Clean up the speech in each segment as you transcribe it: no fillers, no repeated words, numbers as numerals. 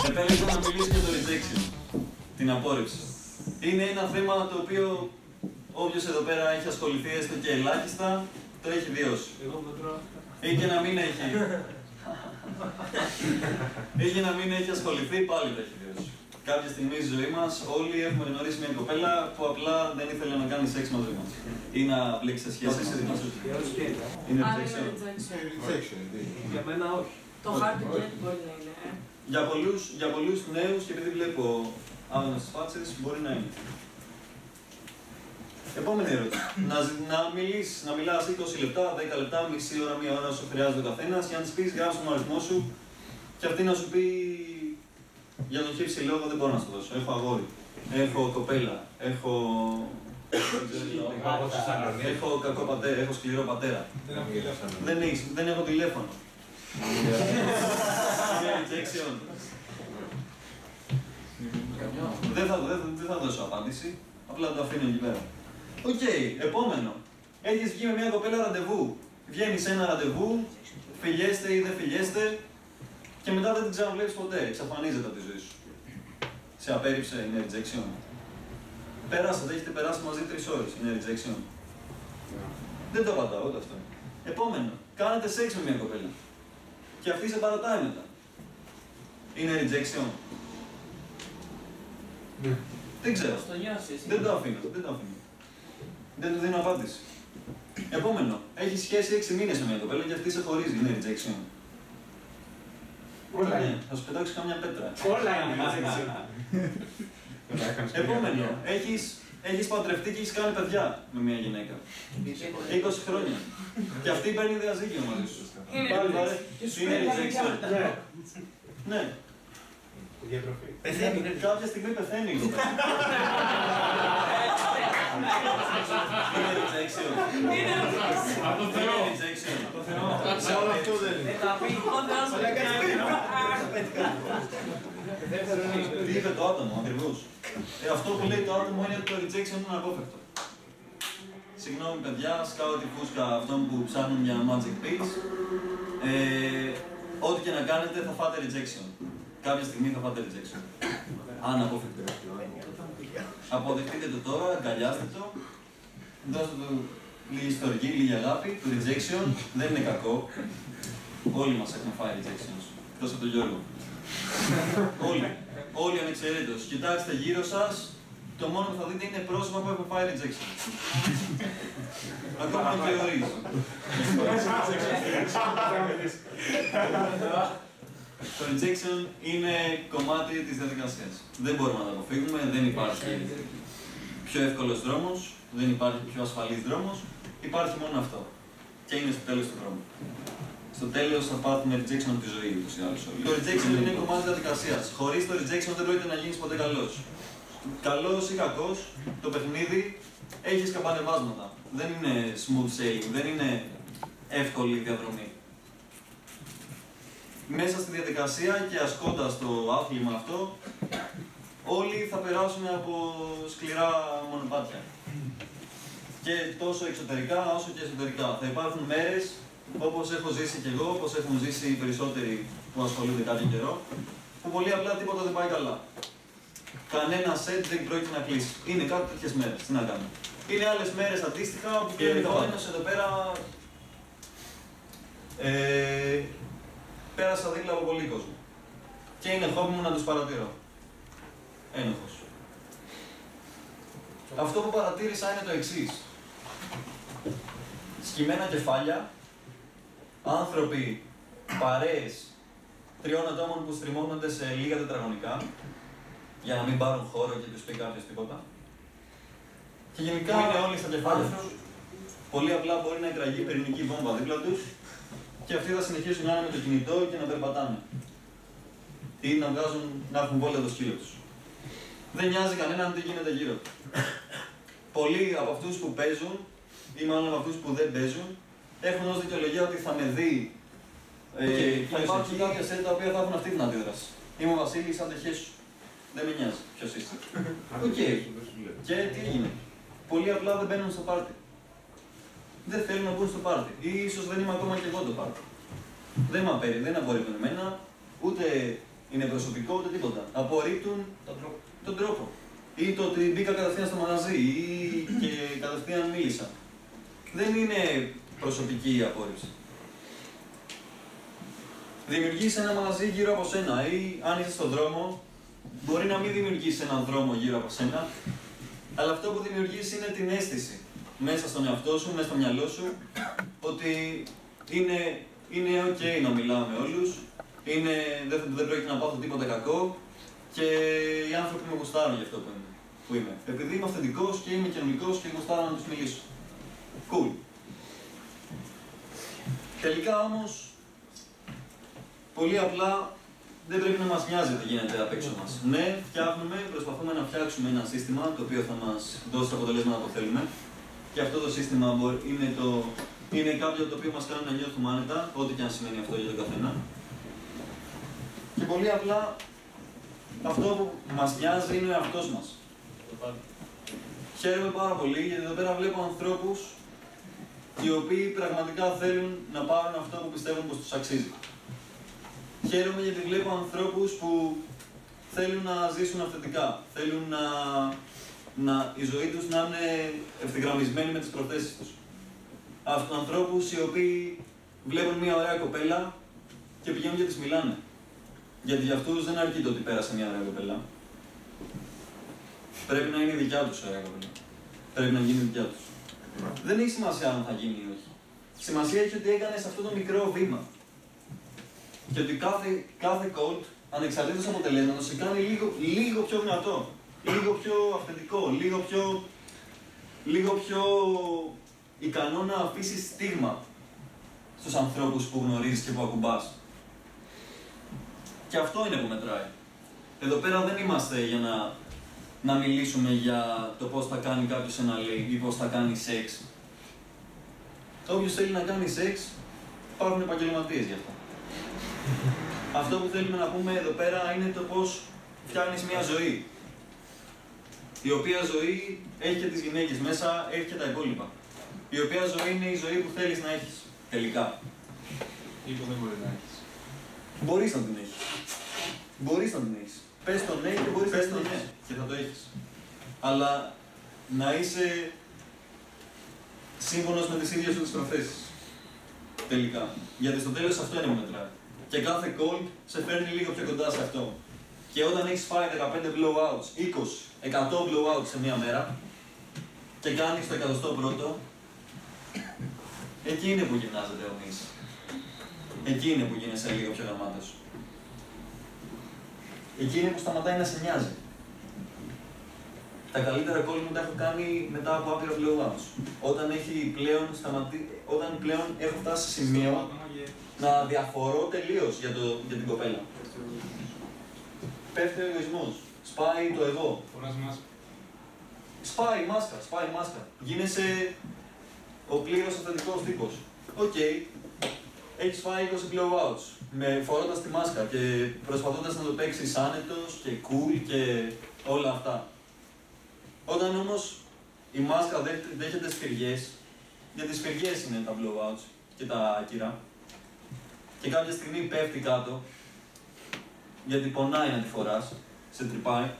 Επέλεξα να μιλήσω για το rejection, την απόρριψη. Είναι ένα θέμα το οποίο όποιος εδώ πέρα έχει ασχοληθεί έστω και ελάχιστα, το έχει βιώσει. Ή και να μην έχει. Ή και να μην έχει ασχοληθεί, πάλι το έχει βιώσει. Κάποια στιγμή στη ζωή μας όλοι έχουμε γνωρίσει μια κοπέλα που απλά δεν ήθελε να κάνει σεξ μαζί μας. Ή να μπλέξει σε σχέση μαζί μας. Είναι rejection. Για μένα όχι. Το hard to get μπορεί να είναι. Για πολλούς νέους, και επειδή βλέπω άμενα στις φάτσες, μπορεί να είναι. Επόμενη ερώτηση. Να μιλάς 20 λεπτά, 10 λεπτά, μισή ώρα, μία ώρα όσο χρειάζεται ο καθένας, και αν της πεις γράψε τον αριθμό σου και αυτή να σου πει για τον χύψη λόγο δεν μπορώ να σου δώσω. Έχω αγόρι, έχω κοπέλα, έχω κακό πατέρα, έχω σκληρό πατέρα. Δεν έχω τηλέφωνο. Rejection. Δεν θα δώσω απάντηση, απλά το αφήνω εκεί πέρα. Οκ, επόμενο. Έχεις βγει με μια κοπέλα ραντεβού. Βγαίνεις σε ένα ραντεβού, φιλιέστε ή δεν φιλιέστε, και μετά δεν την ξαναβλέπεις ποτέ. Εξαφανίζεται από τη ζωή σου. Σε απέρριψε, είναι rejection. Περάσατε, έχετε περάσει μαζί 3 ώρες, είναι rejection. Δεν το απαντάω ούτε αυτό. Επόμενο. Κάνετε σεξ με μια κοπέλα. Και αυτή σε παρατάει μετά. Είναι rejection. Δεν ξέρω. Δεν το αφήνω. Δεν του δίνω απάντηση. Επόμενο. Έχεις σχέση 6 μήνες με μια κοπέλα και αυτή σε χωρίζει. Είναι rejection. Όλα είναι. Θα σου πετάξω καμιά πέτρα. Όλα είναι rejection. Επόμενο. Έχεις παντρευτεί και έχεις κάνει παιδιά με μια γυναίκα. 20 χρόνια. Και αυτή παίρνει διαζύγιο μαζί σου. Πάλι είναι rejection. Ναι. Πεθαίνει. Κάποια στιγμή πεθαίνει η κοπέλα. Είναι rejection. Από το Θεό. Είναι rejection. Σε όλο αυτό δεν είναι. Τι είπε το άτομο, ακριβώς. Αυτό που λέει το άτομο είναι ότι το rejection είναι αναπόφευκτο. Συγγνώμη παιδιά, σκάω τη φούσκα αυτών που ψάχνουν για magic pills. Ό,τι και να κάνετε θα φάτε rejection. Κάποια στιγμή θα φάτε rejection. Αναπόφευκτο. Αποδεχτείτε το τώρα, αγκαλιάστε το. Δώστε του λίγη στοργή, λίγη αγάπη. Το rejection δεν είναι κακό. Όλοι μας έχουμε φάει rejections. Εκτός από τον Γιώργο. Όλοι ανεξαιρέτως. Κοιτάξτε γύρω σας, το μόνο που θα δείτε είναι πρόσωπα που έχουν φάει rejection. Ακόμα και θεωρείς. Το rejection είναι κομμάτι της διαδικασίας. Δεν μπορούμε να το αποφύγουμε, δεν υπάρχει πιο εύκολος δρόμος, δεν υπάρχει πιο ασφαλής δρόμος, υπάρχει μόνο αυτό. Και είναι στο τέλος του δρόμου. Στο τέλος θα πάθουμε rejection από τη ζωή ούτως ή άλλως. Το rejection είναι κομμάτι της διαδικασίας. Χωρίς το rejection δεν πρόκειται να γίνεις ποτέ καλός. Καλός ή κακός, το παιχνίδι έχει σκαμπανεβάσματα. Δεν είναι smooth sailing, δεν είναι εύκολη διαδρομή. Μέσα στη διαδικασία και ασκώντας το άθλημα αυτό, όλοι θα περάσουν από σκληρά μονοπάτια. Και τόσο εξωτερικά όσο και εσωτερικά. Θα υπάρχουν μέρες, όπως έχω ζήσει κι εγώ, όπως έχουν ζήσει οι περισσότεροι που ασχολούνται κάποιο καιρό, που πολύ απλά τίποτα δεν πάει καλά. Κανένα σετ δεν πρόκειται να κλείσει. Είναι κάτι τέτοιες μέρες. Τι να κάνουμε. Είναι άλλες μέρες αντίστοιχα που και ενδεχομένως εδώ πέρα πέρασα δίπλα από πολύ κόσμο. Και είναι χόμπι μου να τους παρατηρώ. Ένοχος. Αυτό που παρατήρησα είναι το εξής. Σκυμμένα κεφάλια, άνθρωποι, παρέες 3 ατόμων που στριμώνονται σε λίγα τετραγωνικά για να μην πάρουν χώρο και τους πει κάποιος τίποτα. Και γενικά είναι όλοι στα κεφάλια τους. Πολύ απλά μπορεί να εκραγεί πυρηνική βόμβα δίπλα τους και αυτοί θα συνεχίσουν να είναι με το κινητό και να περπατάνε. Ή να έχουν βόλια το σκύλο τους. Δεν νοιάζει κανέναν τι γίνεται γύρω του. Πολλοί από αυτούς που παίζουν, ή μάλλον από αυτούς που δεν παίζουν, έχουν ως δικαιολογία ότι θα με δει και θα υπάρχουν κάποια σετ τα οποία θα έχουν αυτή την αντίδραση. Είμαι ο Βασίλης, αντεχές σου. Δεν με νοιάζει ποιος είσαι. Οκ. Και τι έγινε. Πολλοί απλά δεν μπαίνουν στο πάρτι. Δεν θέλουν να μπουν στο πάρτι. Ή ίσως δεν είμαι ακόμα και εγώ το πάρτι. Δεν με απορρίπτουν εμένα, ούτε είναι προσωπικό ούτε τίποτα. Απορρίπτουν τον τρόπο. Ή το ότι μπήκα κατευθείαν στο μαγαζί ή και κατευθείαν μίλησα. Δεν είναι προσωπική η απόρριψη. Δημιουργείς ένα μαγαζί γύρω από σένα ή αν είσαι στον δρόμο, μπορεί να μην δημιουργείς έναν δρόμο γύρω από σένα, αλλά αυτό που δημιουργείς είναι την αίσθηση μέσα στον εαυτό σου, μέσα στο μυαλό σου, ότι είναι ok να μιλάω με όλους, δεν πρόκειται να πάθω τίποτα κακό και οι άνθρωποι με γουστάρουν για αυτό που είμαι. Επειδή είμαι αυθεντικός και είμαι κοινωνικός και γουστάρω να τους μιλήσω. Cool. Τελικά όμως, πολύ απλά δεν πρέπει να μας νοιάζει τι γίνεται απ' έξω μας. Ναι, προσπαθούμε να φτιάξουμε ένα σύστημα το οποίο θα μας δώσει τα αποτελέσματα που θέλουμε. Και αυτό το σύστημα είναι κάποιο το οποίο μας κάνει να νιώθουμε άνετα, ό,τι και αν σημαίνει αυτό για τον καθένα. Και πολύ απλά αυτό που μας νοιάζει είναι ο εαυτός μας. Χαίρομαι πάρα πολύ γιατί εδώ πέρα βλέπω ανθρώπους οι οποίοι πραγματικά θέλουν να πάρουν αυτό που πιστεύουν πως τους αξίζει. Χαίρομαι γιατί βλέπω ανθρώπους που θέλουν να ζήσουν αυθεντικά. Θέλουν η ζωή τους να είναι ευθυγραμμισμένη με τις προθέσεις τους. Ανθρώπους οι οποίοι βλέπουν μια ωραία κοπέλα και πηγαίνουν και τις μιλάνε. Γιατί για αυτούς δεν αρκεί το ότι πέρασε μια ωραία κοπέλα. Πρέπει να είναι η δικιά τους ωραία κοπέλα. Πρέπει να γίνει η δικιά τους. Δεν έχει σημασία αν θα γίνει ή όχι. Σημασία έχει ότι έκανες αυτό το μικρό βήμα. Και ότι κάθε cold, ανεξαρτήτως αποτελέσματος, σε κάνει λίγο πιο δυνατό, λίγο πιο αυθεντικό, λίγο πιο ικανό να αφήσεις στίγμα στους ανθρώπους που γνωρίζεις και που ακουμπάς. Και αυτό είναι που μετράει. Εδώ πέρα δεν είμαστε για να μιλήσουμε για το πώς θα κάνει κάποιος ένα λέει ή πώς θα κάνει σεξ. Όποιος θέλει να κάνει σεξ, υπάρχουν επαγγελματίες γι' αυτό. Αυτό που θέλουμε να πούμε εδώ πέρα είναι το πώς φτιάχνεις μια ζωή. Η οποία ζωή έχει και τις γυναίκες μέσα, έχει και τα υπόλοιπα. Η οποία ζωή είναι η ζωή που θέλεις να έχεις, τελικά. Ή που δεν μπορεί να έχεις. Μπορείς να την έχεις. Μπορείς να την έχεις. Πες το ναι και μπορείς να την έχεις. Και θα το έχεις. Αλλά να είσαι σύμφωνος με τις ίδιες σου τις προθέσεις. Τελικά. Γιατί στο τέλος αυτό είναι που μετράει. Και κάθε call σε φέρνει λίγο πιο κοντά σε αυτό. Και όταν έχεις φάει 15 blowouts, 20, 100 blowouts σε μία μέρα και κάνεις το 101ο, εκεί είναι που γυμνάζεται ο μυς. Εκεί είναι που γίνεσαι λίγο πιο γαμάτος. Εκεί είναι που σταματάει να σε νοιάζει. Τα καλύτερα call μου τα έχω κάνει μετά από άπειρα blowouts. Όταν πλέον έχω φτάσει σε σημείο να διαφορώ τελείως για την κοπέλα. Πέφτει ο εγωισμός. Σπάει το εγώ. Σπάει η μάσκα. Γίνεσαι ο πλήρως αυθεντικός τύπος. Οκ. Έχεις φάει 20 blowouts. Φορώντας τη μάσκα και προσπαθώντας να το παίξεις άνετος και cool και όλα αυτά. Όταν όμως η μάσκα δέχεται σφυριές, γιατί σφυριές είναι τα blowouts και τα άκυρα, και κάποια στιγμή πέφτει κάτω, γιατί πονάει να τη φοράς, σε τρυπάει,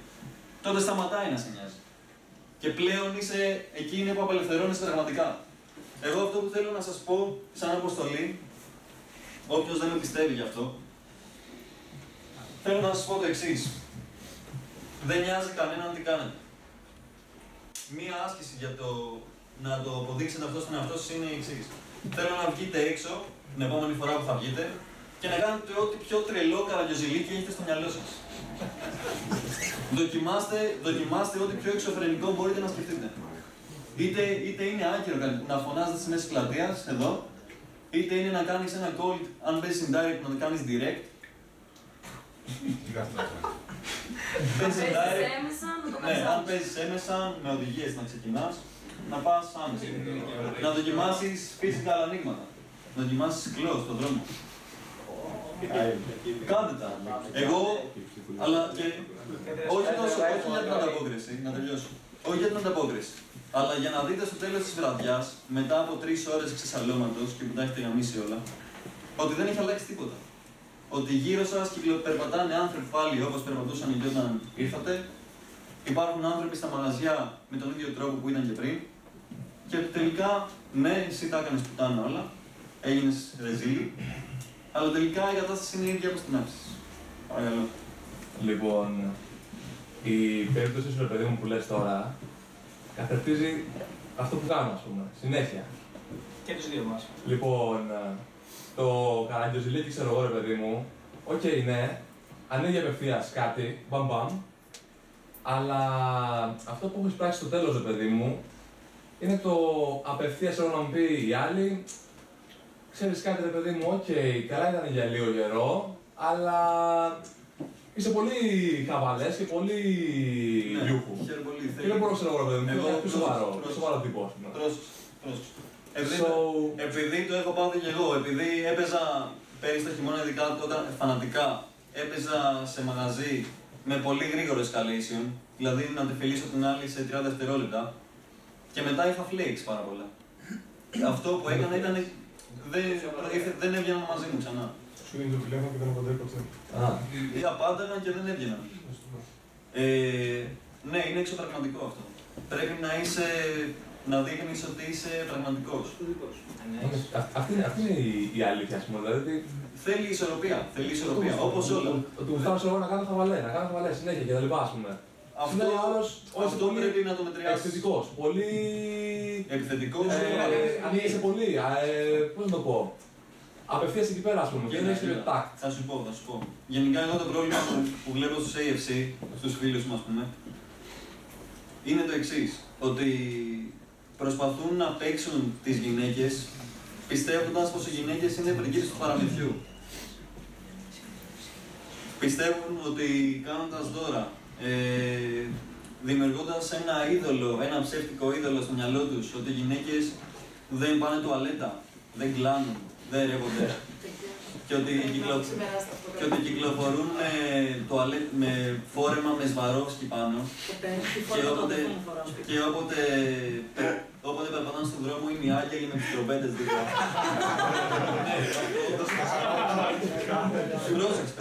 τότε σταματάει να σε νοιάζει. Και πλέον εκεί είναι που απελευθερώνεσαι πραγματικά. Εγώ αυτό που θέλω να σας πω σαν αποστολή, όποιος δεν με πιστεύει γι' αυτό, θέλω να σας πω το εξής. Δεν νοιάζει κανέναν τι κάνετε. Μία άσκηση για να το αποδείξετε αυτό στον εαυτό σας είναι η εξής. Θέλω να βγείτε έξω την επόμενη φορά που θα βγείτε και να κάνετε ό,τι πιο τρελό καραγκιοζηλίκι έχετε στο μυαλό σας. Δοκιμάστε ό,τι πιο εξωφρενικό μπορείτε να σκεφτείτε. Είτε είναι άκυρο να φωνάζετε στις μέσεις πλατείας, εδώ, είτε είναι να κάνεις ένα call, αν παίζεις indirect, να το κάνεις direct. Αν παίζεις έμεσα, με οδηγίες να ξεκινάς, να πας άμεσα. Να δοκιμάσεις physical ανοίγματα. Να δοκιμάσεις close στον δρόμο. Κάντε τα. Εγώ, αλλά και όχι για την ανταπόκριση, να τελειώσω. Όχι για την ανταπόκριση. Αλλά για να δείτε στο τέλος της βραδιάς, μετά από 3 ώρες ξεσαλώματος και που τα έχετε γαμίσει όλα, ότι δεν έχει αλλάξει τίποτα. ότι γύρω σας περπατάνε άνθρωποι πάλι όπως περπατούσαν και όταν ήρθατε. Υπάρχουν άνθρωποι στα μαγαζιά με τον ίδιο τρόπο που ήταν και πριν. Και τελικά, ναι, εσύ τα έκανες πουτάνα όλα, έγινες ρεζίλη, αλλά τελικά η κατάσταση είναι η ίδια όπως την άφησες. Παρακαλώ. Λοιπόν, η περίπτωση σου, παιδί μου, που λες τώρα, καθευτίζει αυτό που κάνω, ας πούμε, συνέχεια. Και τους δύο μας. Λοιπόν, το καραγκιόζηλίκι, ξέρω εγώ, ρε παιδί μου, οκ, ναι, ανοίγει απευθείας κάτι, μπαμ, αλλά αυτό που έχεις πράξει στο τέλος, ρε παιδί μου, είναι το απευθείας να μου πει η άλλη, ξέρεις κάτι, ρε παιδί μου, οκ, καλά ήταν για λίγο καιρό, αλλά είσαι πολύ χαβαλές και πολύ γιούχου. Και δεν μπορώ να ξέρω εγώ, ρε παιδί μου, πιο σοβαρό τύπο, ας πούμε. Επειδή το έχω πάθει και εγώ, επειδή έπαιζα πέρυσι το χειμώνα, ειδικά όταν φανατικά έπαιζα σε μαγαζί με πολύ γρήγορο escalation, δηλαδή να τη φιλήσω την άλλη σε 30 δευτερόλεπτα και μετά είχα flakes πάρα πολλά. Αυτό που έκανα ήταν. Δεν έβγαιναν μαζί μου ξανά. Σου είναι το τηλέφωνο και δεν απαντάει ποτέ. Απάνταγαν και δεν έβγαιναν. Ναι, είναι εξωπραγματικό αυτό. Πρέπει να δείχνεις ότι είσαι πραγματικός. Αυτή είναι η αλήθεια, ας πούμε, δηλαδή. Θέλει ισορροπία, όπως όλα. Ότι μου φτάνω εγώ να κάνω χαβαλέ συνέχεια και τα λοιπά, ας πούμε. Αυτό πρέπει να το μετριάσεις. Επιθετικός, πολύ... Επιθετικός. Είσαι πολύ, πώς να το πω. Απευθείας εκεί πέρα, ας πούμε, και δεν έχεις το τάκτ. Θα σου πω. Γενικά, εγώ το πρόβλημα που βλέπω στους AFC, στους φίλους μου, ας πούμε, είναι το εξής. Ότι προσπαθούν να παίξουν τις γυναίκες, πιστεύοντας πως οι γυναίκες είναι πριγκίπισσες του παραμυθιού. Πιστεύουν ότι κάνοντας δώρα, δημιουργώντας ένα είδωλο, ένα ψεύτικο είδωλο στο μυαλό τους, ότι οι γυναίκες δεν πάνε τουαλέτα, δεν κλάνουν, δεν ρεύονται και ότι κυκλοφορούν με φόρεμα με Σβαρόφσκι πάνω και όποτε περπατάνε στον δρόμο είναι οι άγγελοι με τις τρομπέτες δίπλα. Πρόσεξε,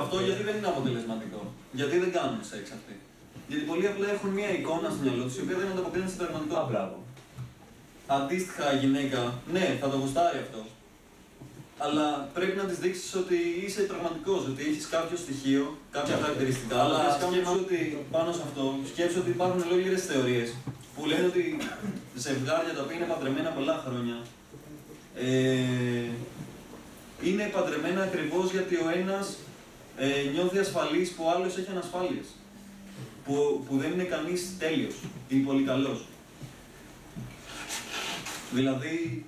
αυτό γιατί δεν είναι αποτελεσματικό. Γιατί δεν κάνουν σεξ αυτοί. Γιατί πολύ απλά έχουν μια εικόνα στο μυαλό τους η οποία δεν ανταποκρίνεται στην πραγματικότητα. Αντίστοιχα η γυναίκα, ναι, θα το γουστάρει αυτό. Αλλά πρέπει να της δείξεις ότι είσαι πραγματικός, ότι έχεις κάποιο στοιχείο, κάποια χαρακτηριστικά. Αλλά σκέψου ότι πάνω σε αυτό, σκέψου ότι υπάρχουν ολόκληρες θεωρίες που λένε ότι ζευγάρια τα οποία είναι παντρεμένα πολλά χρόνια είναι παντρεμένα ακριβώς γιατί ο ένας νιώθει ασφαλής που ο άλλος έχει ανασφάλειες. Που δεν είναι κανείς τέλειος ή πολύ καλός. Δηλαδή,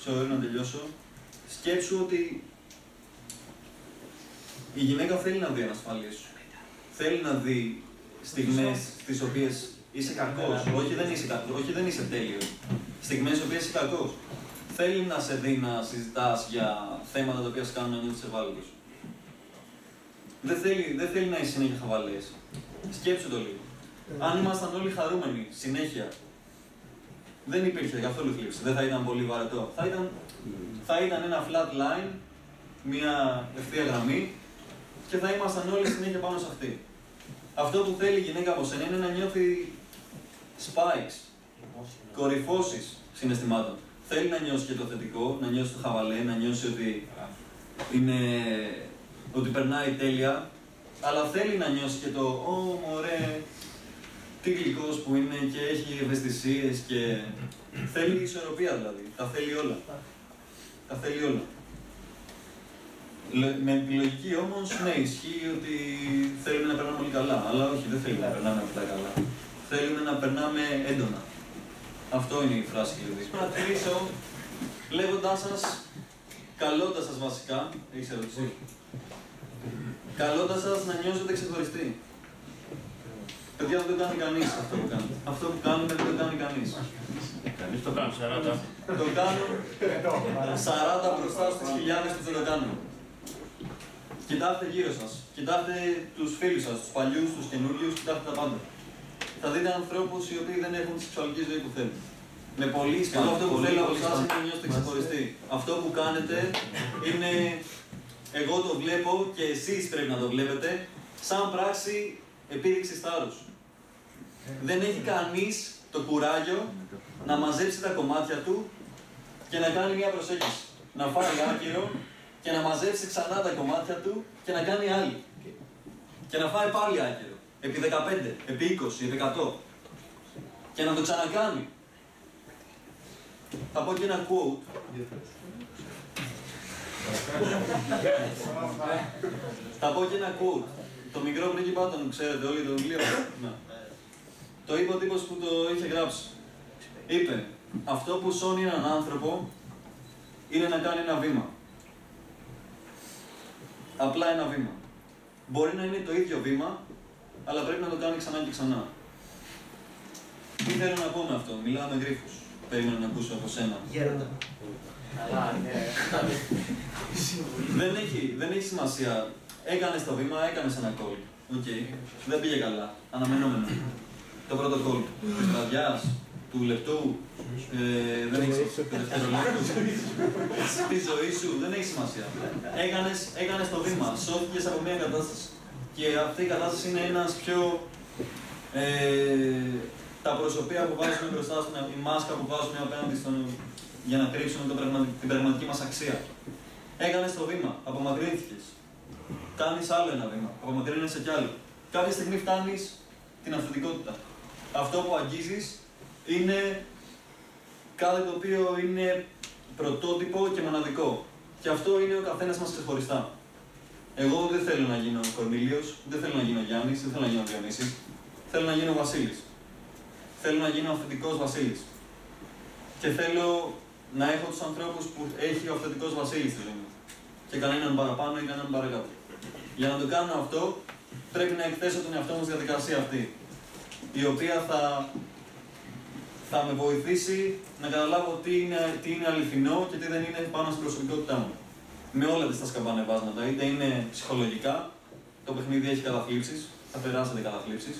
sorry να τελειώσω, σκέψου ότι η γυναίκα θέλει να δει ανασφάλειες σου. Θέλει να δει στιγμές στις οποίες είσαι κακός, όχι δεν είσαι τέλειος. Στιγμές στις οποίες είσαι κακός. Θέλει να σε δει να συζητάς για θέματα τα οποία σε κάνουν να νιώθεις ευάλωτος. Δεν θέλει να είσαι συνέχεια χαβαλές. Σκέψου το λίγο. Αν ήμασταν όλοι χαρούμενοι συνέχεια, δεν υπήρχε καθόλου θλίψη. Δεν θα ήταν πολύ βαρετό. Θα ήταν ένα flat line, μια ευθεία γραμμή και θα ήμασταν όλοι συνέχεια πάνω σε αυτή. Αυτό που θέλει η γυναίκα από σένα είναι να νιώθει spikes, κορυφώσεις συναισθημάτων. Θέλει να νιώσει και το θετικό, να νιώσει το χαβαλέ, να νιώσει ότι περνάει τέλεια, αλλά θέλει να νιώσει και το «Ω, μωρέ, τι γλυκός που είναι και έχει ευαισθησίες και...» Θέλει ισορροπία δηλαδή, τα θέλει όλα. Τα θέλει όλα. Με τη λογική όμως, ναι, ισχύει ότι θέλουμε να περνάμε πολύ καλά, αλλά όχι, δεν θέλουμε να περνάμε απλά καλά. Θέλουμε να περνάμε έντονα. Αυτό είναι η φράση κλειδί. Να κλείσω λέγοντάς σας, καλώντας σας βασικά, έχεις ερώτηση, καλώντας σας να νιώσετε ξεχωριστοί. Παιδιά, δεν το κάνει κανείς αυτό που κάνετε. Αυτό που κάνουμε δεν το κάνει κανείς. Κανείς το κάνουν 40. Το κάνουν 40 μπροστά στις χιλιάδες που δεν το κάνουν. Κοιτάξτε γύρω σας. Κοιτάξτε τους φίλους σας, τους παλιούς, τους καινούριους, κοιτάξτε τα πάντα. Θα δείτε ανθρώπους οι οποίοι δεν έχουν τη σεξουαλική ζωή που θέλουν. Με πολύ σημαντικό. Αυτό που θέλω από εσάς είναι να νιώσετε ξεχωριστοί. Αυτό που κάνετε είναι εγώ το βλέπω και εσείς πρέπει να το βλέπετε σαν πράξη επίδειξης θάρρους. Δεν έχει κανείς το κουράγιο να μαζέψει τα κομμάτια του και να κάνει μια προσέγγιση. Να φάει άκυρο και να μαζέψει ξανά τα κομμάτια του και να κάνει άλλη. Και να φάει πάλι άκυρο. Επί 15, επί 20, επί 100. Και να το ξανακάνει. Θα πω και ένα quote. Θα πω και ένα quote. Το μικρό πρίγκιπα τον ξέρετε όλοι το βιβλίο. Το είπε ο τύπος που το είχε γράψει. Είπε, αυτό που σώνει έναν άνθρωπο είναι να κάνει ένα βήμα. Απλά ένα βήμα. Μπορεί να είναι το ίδιο βήμα, αλλά πρέπει να το κάνει ξανά και ξανά. Τι θέλω να πω με αυτό, μιλάω με γρίφους. Περίμενα να ακούσω από σένα. Γέροντα. Δεν έχει σημασία. Έκανες το βήμα, έκανες ένα call. Okay. Δεν πήγε καλά. Αναμενόμενο. Το πρώτο call της βραδιάς, του λεπτού, δεν έχει στη ζωή σου, δεν έχει σημασία. Έκανες το βήμα, σώθηκες από μια κατάσταση. Και αυτή η κατάσταση είναι ένας πιο... τα προσωπία που βάζουμε μπροστά στον, η μάσκα που βάζουμε απέναντι στον, για να κρύψουμε την πραγματική μας αξία. Έκανες το βήμα, απομακρύνθηκες. Κάνεις άλλο ένα βήμα, απομακρύνεσαι κι άλλο. Κάποια στιγμή φτάνεις την αυθεντικότητα. Αυτό που αγγίζεις είναι κάτι το οποίο είναι πρωτότυπο και μοναδικό. Και αυτό είναι ο καθένας μας ξεχωριστά. Εγώ δεν θέλω να γίνω Κορνήλιος, δεν θέλω να γίνω Γιάννης, δεν θέλω να γίνω Διονύσης. Θέλω να γίνω Βασίλης. Θέλω να γίνω αυθεντικός Βασίλης. Και θέλω να έχω τους ανθρώπους που έχει ο αυθεντικός Βασίλης στη ζωή μου. Και κανέναν παραπάνω ή κανέναν παρακάτω. Για να το κάνω αυτό, πρέπει να εκθέσω τον εαυτό μου στη διαδικασία αυτή. Η οποία θα με βοηθήσει να καταλάβω τι είναι αληθινό και τι δεν είναι πάνω στην προσωπικότητά μου. Με όλα τα σκαμπανεβάσματα, είτε είναι ψυχολογικά, το παιχνίδι έχει καταθλίψεις, θα περάσετε καταθλίψεις.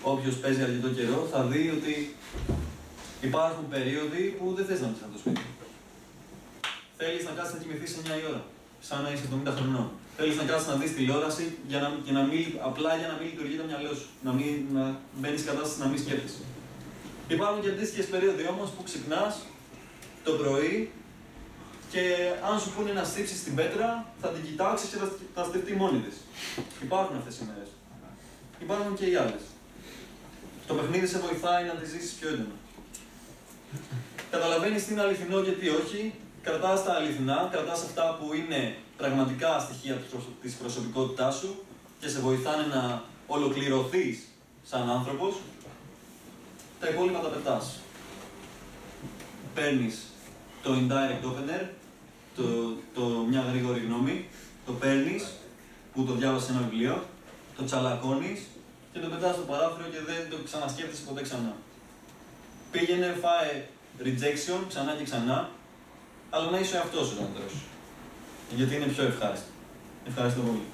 Όποιος παίζει αρκετό καιρό θα δει ότι υπάρχουν περίοδοι που δεν θες να μπεις από το σπίτι. Θέλεις να κάτσεις να κοιμηθείς 9 η ώρα, σαν να είσαι 70 χρονών. Θέλεις να κάτσεις να δεις τηλεόραση απλά για να μην λειτουργεί το μυαλό σου. Να μπαίνεις σε κατάσταση να μην σκέφτεσαι. Υπάρχουν και αντίστοιχες περίοδοι όμως που ξυπνάς το πρωί και αν σου πούνε να στύψεις την πέτρα, θα την κοιτάξεις και θα στεφτεί μόνη της. Υπάρχουν αυτές οι μέρες. Υπάρχουν και οι άλλες. Το παιχνίδι σε βοηθάει να τις ζήσεις πιο έντονα. Καταλαβαίνεις τι είναι αληθινό και τι όχι, κρατάς τα αληθινά, κρατάς αυτά που είναι πραγματικά στοιχεία της προσωπικότητάς σου και σε βοηθάνε να ολοκληρωθείς σαν άνθρωπος. Τα υπόλοιπα τα πετάς. Παίρνεις το indirect opener, μια γρήγορη γνώμη, το παίρνεις, που το διάβασες σε ένα βιβλίο, το τσαλακώνεις και το πετάς στο παράθυρο και δεν το ξανασκέφτεσαι ποτέ ξανά. Πήγαινε, φάε rejection ξανά και ξανά, αλλά να είσαι ο εαυτός σου να το τρώσεις. Γιατί είναι πιο ευχάριστο. Ευχαριστώ πολύ.